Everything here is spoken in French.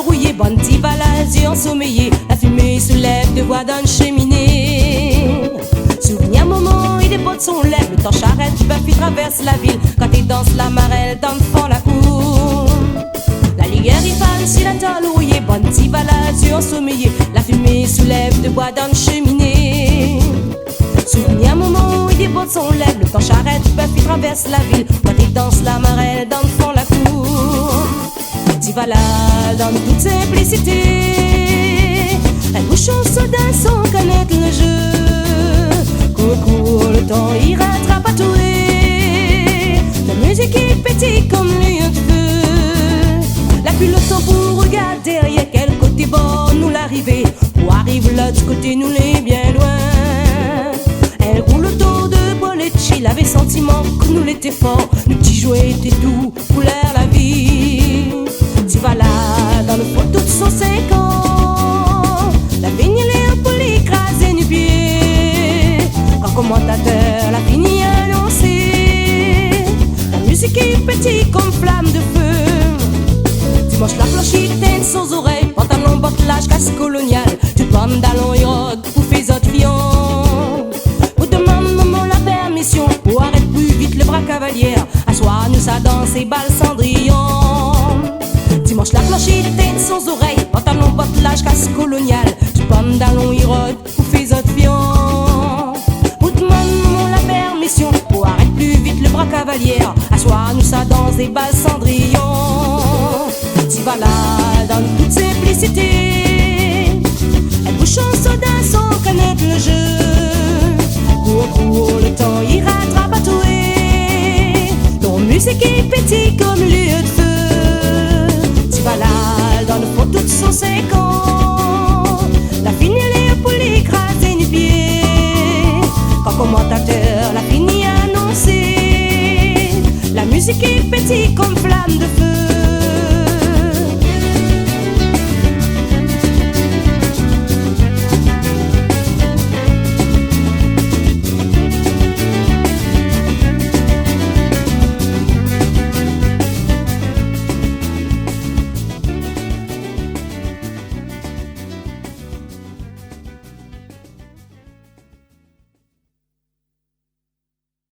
rouillé, bonne petit valase ensommeillé. La fumée soulève de voix d'une cheminée. Souvenir moment et des potes sont lèvres. Le temps charrette, Buffy traverse la ville. Quand il danse la marelle, d'enfant la cour. La ligueur il parle sur la tôle rouillée, bonne petit valase ensommeillé. La fumée soulève de bois d'une cheminée. Souvenir moment et des potes sont lèvres. Le temps charrette, Buffy traverse la ville. Quand il danse la marelle, d'enfant la cour. Petit valase dans toute simplicité. Un bouchon soda sans connaître le jeu. Court, le temps il rattrape à tout. La musique est pétille comme lieu de feu. La plus le temps pour regarder derrière quel côté bord nous l'arrivée. Pour arriver l'autre côté nous l'est bien loin. Elle roule autour de Boletti, avait sentiment que nous l'étions fort. Nos petits jouets étaient doux, couleur la vie. Tu vas là dans le fond toutes 105 ans. La vigne est un peu écrasée du pied. Quand commentateur la fini annoncé. La musique est petite comme flamme de feu. Dimanche la cloche éteinte sans oreilles. Pantalon, bottelage, casse coloniale. Tu pantalon et robe pour faire autres viandes. Vous demande maman la permission pour arrêter plus vite le bras cavalière. Assoir nous ça danse et balle Cendrillon. Dimanche la cloche éteinte sans oreilles. Pantalon, bottelage, casse coloniale. Tu pantalon et robe pour faire autres viandes. Vous demande maman la permission pour arrêter plus vite le bras cavalière. Assoir nous ça danse et balle Cendrillon. Tu vas là dans toute simplicité. Un bouchon soda sans connaître le jeu. Court, le temps il rattrape à tout. Ton musique est pétille comme lieu de feu. Tu vas là dans le fond toutes 105 ans. La fini elle est pour l'écraser du pied. Quand commentateur la fini annoncé. La musique est pétille comme flamme de feu.